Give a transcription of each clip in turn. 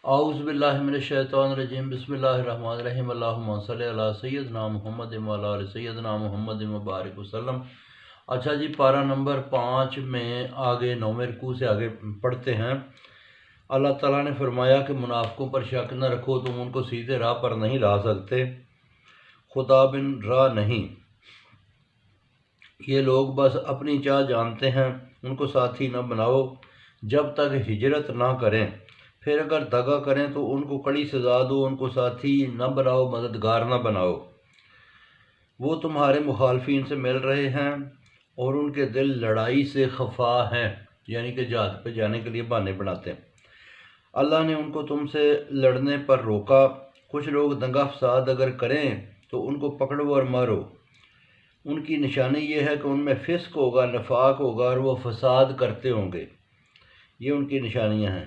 اعوذ باللہ من الشیطان الرجیم بسم اللہ الرحمن الرحیم اللہم صلی علی سیدنا محمد وعلی آل سیدنا محمد مبارک وسلم۔ اچھا جی، پارہ نمبر 5 میں آگے 9ویں رکوع سے آگے پڑھتے ہیں۔ اللہ تعالیٰ نے فرمایا کہ منافقوں پر شک نہ رکھو، تم ان کو سیدھے راہ پر نہیں لا سکتے، خدا بن راہ نہیں۔ یہ لوگ بس اپنی چاہ جانتے ہیں، ان کو ساتھی نہ بناؤ جب تک ہجرت نہ کریں، پھر اگر دغا کریں تو ان کو کڑی سزا دو، ان کو ساتھی نہ بناؤ، مددگار نہ بناؤ۔ وہ تمہارے مخالفین سے مل رہے ہیں اور ان کے دل لڑائی سے خفا ہیں، یعنی کہ جہاد پہ جانے کے لیے بہانے بناتے ہیں۔ اللہ نے ان کو تم سے لڑنے پر روکا۔ کچھ لوگ دنگا فساد اگر کریں تو ان کو پکڑو اور مارو۔ ان کی نشانی یہ ہے کہ ان میں فسق ہوگا، نفاق ہوگا اور وہ فساد کرتے ہوں گے۔ یہ ان کی نشانیاں ہیں۔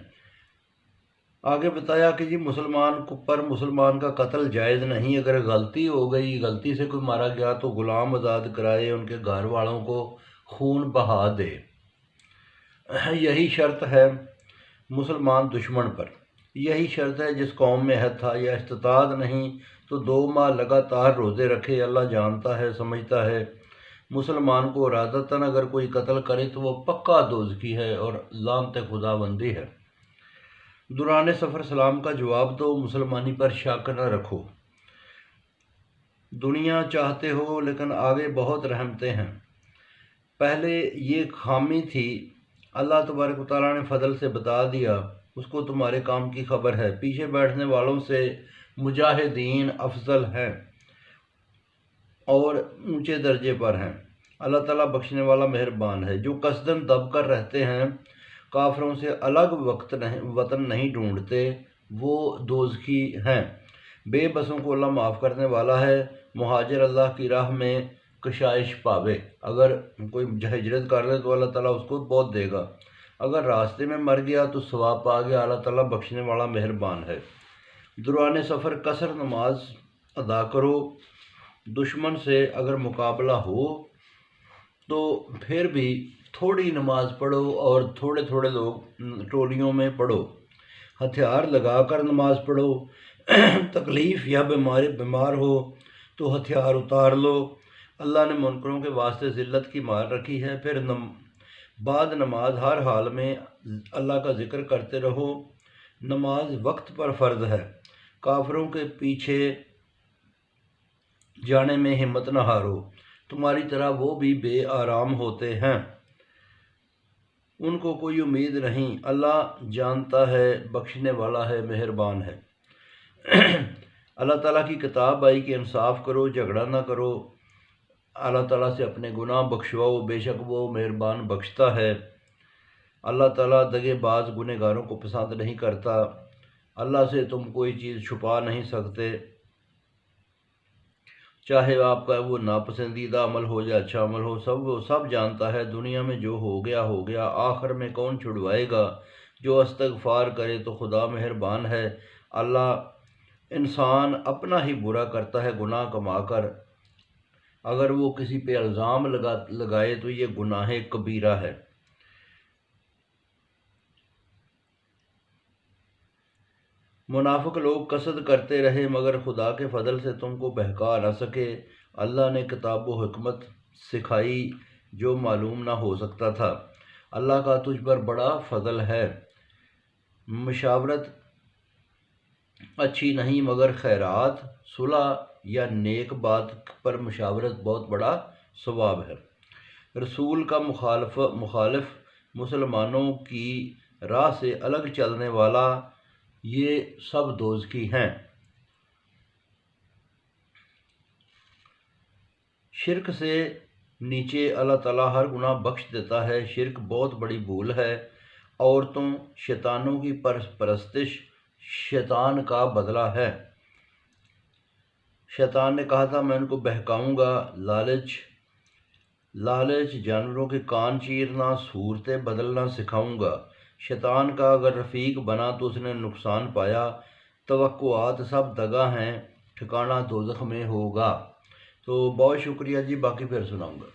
آگے بتایا کہ جی مسلمان کا قتل جائز نہیں۔ اگر غلطی ہو گئی، غلطی سے کوئی مارا گیا تو غلام آزاد کرائے، ان کے گھر والوں کو خون بہا دے۔ یہی شرط ہے مسلمان دشمن پر، یہی شرط ہے جس قوم میں عہد تھا یا استطاعت نہیں تو 2 ماہ لگاتار روزے رکھے۔ اللہ جانتا ہے، سمجھتا ہے۔ مسلمان کو ارادتاً اگر کوئی قتل کرے تو وہ پکا دوزخی ہے اور لعنت خدا بندی ہے۔ دوران سفر سلام کا جواب دو، مسلمانی پر شک نہ رکھو۔ دنیا چاہتے ہو لیکن آگے بہت رحمتیں ہیں۔ پہلے یہ خامی تھی، اللہ تبارک و تعالیٰ نے فضل سے بتا دیا، اس کو تمہارے کام کی خبر ہے۔ پیچھے بیٹھنے والوں سے مجاہدین افضل ہیں اور اونچے درجے پر ہیں۔ اللہ تعالیٰ بخشنے والا مہربان ہے۔ جو قصداً دب کر رہتے ہیں، کافروں سے الگ وطن نہیں ڈھونڈتے، وہ دوزخی ہیں۔ بے بسوں کو اللہ معاف کرنے والا ہے۔ مہاجر اللہ کی راہ میں کشائش پاوے، اگر کوئی ہجرت کر لے تو اللہ تعالیٰ اس کو بہت دے گا۔ اگر راستے میں مر گیا تو ثواب پا گیا۔ اللہ تعالیٰ بخشنے والا مہربان ہے۔ دوران سفر قصر نماز ادا کرو۔ دشمن سے اگر مقابلہ ہو تو پھر بھی تھوڑی نماز پڑھو اور تھوڑے تھوڑے لوگ ٹولیوں میں پڑھو۔ ہتھیار لگا کر نماز پڑھو۔ تکلیف یا بیمار ہو تو ہتھیار اتار لو۔ اللہ نے منکروں کے واسطے ذلت کی مار رکھی ہے۔ پھر بعد نماز ہر حال میں اللہ کا ذکر کرتے رہو۔ نماز وقت پر فرض ہے۔ کافروں کے پیچھے جانے میں ہمت نہ ہارو، تمہاری طرح وہ بھی بے آرام ہوتے ہیں، ان کو کوئی امید نہیں۔ اللہ جانتا ہے، بخشنے والا ہے، مہربان ہے۔ اللہ تعالیٰ کی کتاب آئی کہ انصاف کرو، جھگڑا نہ کرو۔ اللہ تعالیٰ سے اپنے گناہ بخشواؤ، بے شک وہ مہربان بخشتا ہے۔ اللہ تعالیٰ دغے باز گنہگاروں کو پسند نہیں کرتا۔ اللہ سے تم کوئی چیز چھپا نہیں سکتے، چاہے آپ کا وہ ناپسندیدہ عمل ہو یا اچھا عمل ہو، وہ سب جانتا ہے۔ دنیا میں جو ہو گیا ہو گیا، آخر میں کون چھڑوائے گا؟ جو استغفار کرے تو خدا مہربان ہے۔ اللہ انسان اپنا ہی برا کرتا ہے گناہ کما کر۔ اگر وہ کسی پہ الزام لگائے تو یہ گناہ کبیرہ ہے۔ منافق لوگ قصد کرتے رہے مگر خدا کے فضل سے تم کو بہکا نہ سکے۔ اللہ نے کتاب و حکمت سکھائی جو معلوم نہ ہو سکتا تھا۔ اللہ کا تجھ پر بڑا فضل ہے۔ مشاورت اچھی نہیں مگر خیرات، صلح یا نیک بات پر مشاورت بہت بڑا ثواب ہے۔ رسول کا مخالف، مسلمانوں کی راہ سے الگ چلنے والا، یہ سب دوزخی ہیں۔ شرک سے نیچے اللہ تعالیٰ ہر گناہ بخش دیتا ہے۔ شرک بہت بڑی بھول ہے۔ عورتوں، شیطانوں کی پرستش شیطان کا بدلہ ہے۔ شیطان نے کہا تھا میں ان کو بہکاؤں گا۔ لالچ جانوروں کے کان چیرنا، صورتیں بدلنا سکھاؤں گا۔ شیطان کا اگر رفیق بنا تو اس نے نقصان پایا۔ توقعات سب دغا ہیں، ٹھکانہ دوزخ میں ہوگا۔ تو بہت شکریہ جی، باقی پھر سناؤں گا۔